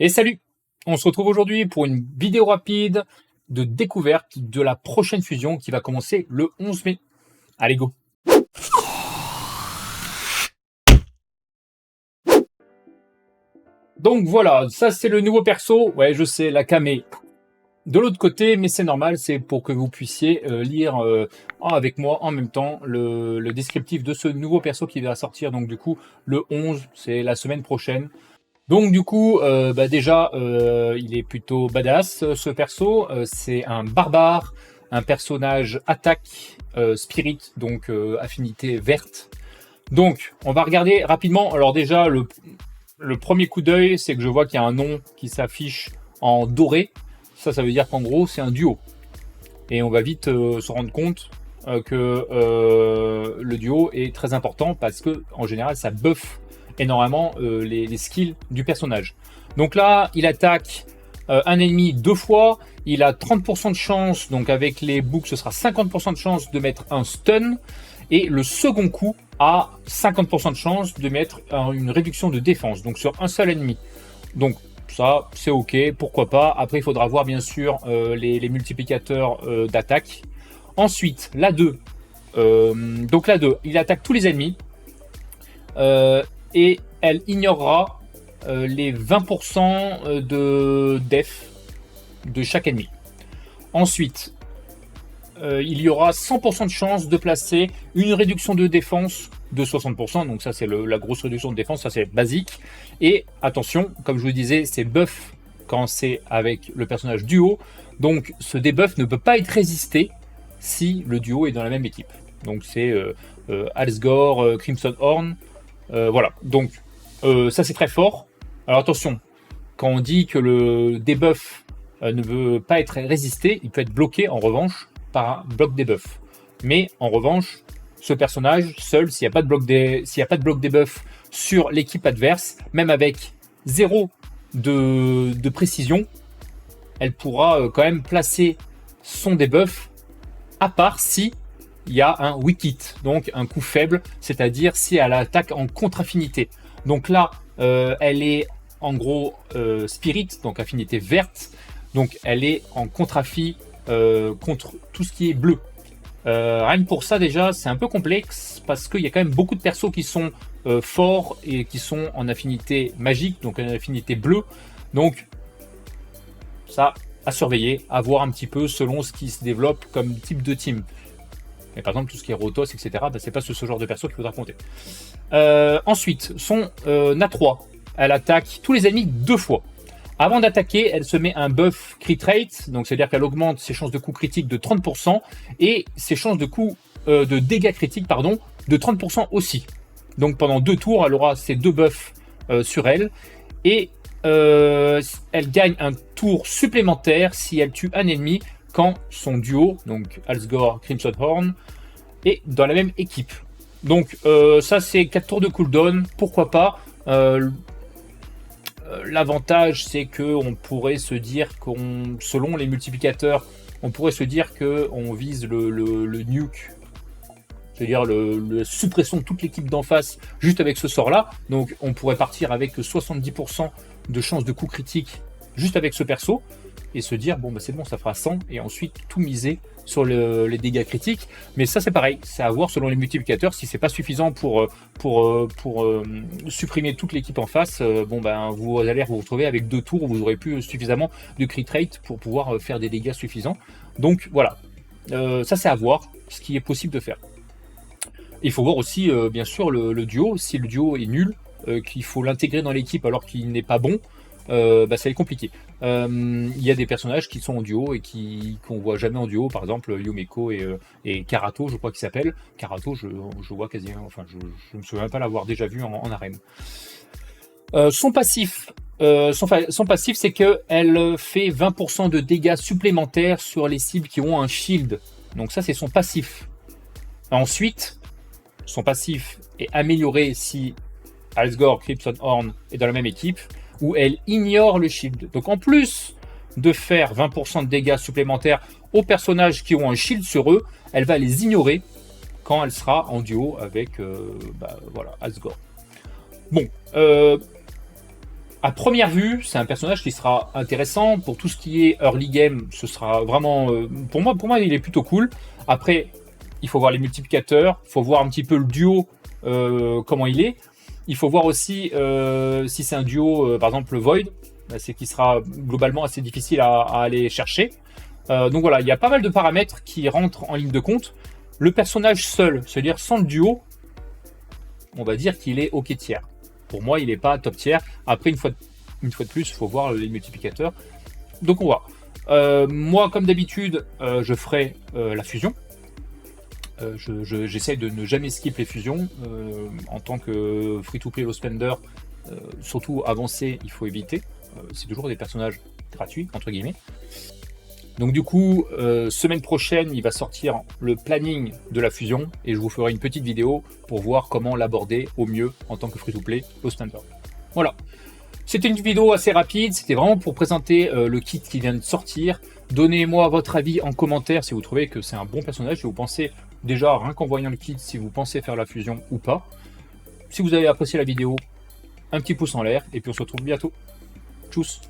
Et salut! On se retrouve aujourd'hui pour une vidéo rapide de découverte de la prochaine fusion qui va commencer le 11 mai. Allez, go! Donc voilà, ça c'est le nouveau perso. Ouais, je sais, la cam est de l'autre côté, mais c'est normal, c'est pour que vous puissiez lire avec moi en même temps le descriptif de ce nouveau perso qui va sortir. Donc du coup, le 11, c'est la semaine prochaine. Donc du coup, déjà, il est plutôt badass ce perso. C'est un barbare, un personnage attaque spirit, donc affinité verte. Donc on va regarder rapidement. Alors déjà, le premier coup d'œil, c'est que je vois qu'il y a un nom qui s'affiche en doré. Ça veut dire qu'en gros, c'est un duo. Et on va vite se rendre compte que le duo est très important parce que en général, ça buff énormément les skills du personnage. Donc là, il attaque un ennemi 2 fois. Il a 30% de chance, donc avec les boucles, ce sera 50% de chance de mettre un stun. Et le second coup a 50% de chance de mettre une réduction de défense, donc sur un seul ennemi. Donc ça, c'est ok, pourquoi pas. Après, il faudra voir bien sûr les multiplicateurs d'attaque. Ensuite, la 2. Donc la 2, il attaque tous les ennemis. Et elle ignorera les 20% de def de chaque ennemi. Ensuite, il y aura 100% de chance de placer une réduction de défense de 60%. Donc ça, c'est la grosse réduction de défense, ça c'est basique. Et attention, comme je vous disais, c'est buff quand c'est avec le personnage duo. Donc ce debuff ne peut pas être résisté si le duo est dans la même équipe. Donc c'est Alsgore, Crimson Horn. Voilà, donc ça c'est très fort. Alors attention, quand on dit que le debuff ne veut pas être résisté, il peut être bloqué en revanche par un bloc debuff. Mais en revanche, ce personnage seul, s'il n'y a pas de bloc debuff sur l'équipe adverse, même avec 0 de précision, elle pourra quand même placer son debuff, à part si il y a un weak hit, donc un coup faible, c'est-à-dire si elle attaque en contre-affinité. Donc là, elle est en gros spirit, donc affinité verte, donc elle est en contre-affi contre tout ce qui est bleu. Rien que pour ça déjà, c'est un peu complexe parce qu'il y a quand même beaucoup de persos qui sont forts et qui sont en affinité magique, donc en affinité bleue. Donc ça, à surveiller, à voir un petit peu selon ce qui se développe comme type de team. Mais par exemple, tout ce qui est Rotos, etc., c'est pas ce genre de perso qu'il faudra compter. Ensuite, son A3, elle attaque tous les ennemis 2 fois. Avant d'attaquer, elle se met un buff crit rate, donc c'est-à-dire qu'elle augmente ses chances de coups critiques de 30% et ses chances de coups de dégâts critiques de 30% aussi. Donc pendant 2 tours, elle aura ces 2 buffs sur elle et elle gagne un tour supplémentaire si elle tue un ennemi quand son duo, donc Alsgore, Crimson Horn, est dans la même équipe. Donc ça c'est 4 tours de cooldown, pourquoi pas. L'avantage c'est que on pourrait se dire selon les multiplicateurs, on pourrait se dire qu'on vise le nuke, c'est-à-dire la suppression de toute l'équipe d'en face juste avec ce sort là. Donc on pourrait partir avec 70% de chance de coup critique juste avec ce perso et se dire bon bah c'est bon, ça fera 100 et ensuite tout miser sur les dégâts critiques. Mais ça c'est pareil, c'est à voir selon les multiplicateurs. Si c'est pas suffisant pour supprimer toute l'équipe en face, vous allez vous retrouver avec 2 tours où vous aurez plus suffisamment de crit rate pour pouvoir faire des dégâts suffisants. Donc voilà, ça c'est à voir ce qui est possible de faire. Il faut voir aussi bien sûr le duo. Si le duo est nul, qu'il faut l'intégrer dans l'équipe alors qu'il n'est pas bon, ça va être compliqué. Il y a des personnages qui sont en duo et qu'on voit jamais en duo, par exemple Yumeko et Karato, je crois qu'il s'appelle. Karato, je vois quasiment, enfin je me souviens pas l'avoir déjà vu en arène. Son passif, c'est qu'elle fait 20% de dégâts supplémentaires sur les cibles qui ont un shield. Donc ça c'est son passif. Ensuite, son passif est amélioré si Alsgore, Crimson Horn est dans la même équipe, où elle ignore le shield. Donc en plus de faire 20% de dégâts supplémentaires aux personnages qui ont un shield sur eux, elle va les ignorer quand elle sera en duo avec Alsgore. Bon, À première vue, c'est un personnage qui sera intéressant. Pour tout ce qui est early game, ce sera vraiment... pour moi, il est plutôt cool. Après, il faut voir les multiplicateurs, il faut voir un petit peu le duo, comment il est. Il faut voir aussi si c'est un duo, par exemple le Void, c'est qui sera globalement assez difficile à aller chercher. Donc voilà, il y a pas mal de paramètres qui rentrent en ligne de compte. Le personnage seul, c'est-à-dire sans le duo, on va dire qu'il est OK tiers. Pour moi, il n'est pas top tiers. Après, une fois de plus, il faut voir les multiplicateurs. Donc on voit. Moi, comme d'habitude, je ferai la fusion. J'essaie de ne jamais skip les fusions. En tant que free-to-play low spender, surtout avancé, il faut éviter. C'est toujours des personnages gratuits, entre guillemets. Donc du coup, semaine prochaine, il va sortir le planning de la fusion et je vous ferai une petite vidéo pour voir comment l'aborder au mieux en tant que free-to-play low spender. Voilà. C'était une vidéo assez rapide, c'était vraiment pour présenter le kit qui vient de sortir. Donnez-moi votre avis en commentaire si vous trouvez que c'est un bon personnage, si vous pensez déjà, rien qu'en voyant le kit, si vous pensez faire la fusion ou pas. Si vous avez apprécié la vidéo, un petit pouce en l'air et puis on se retrouve bientôt. Tchuss!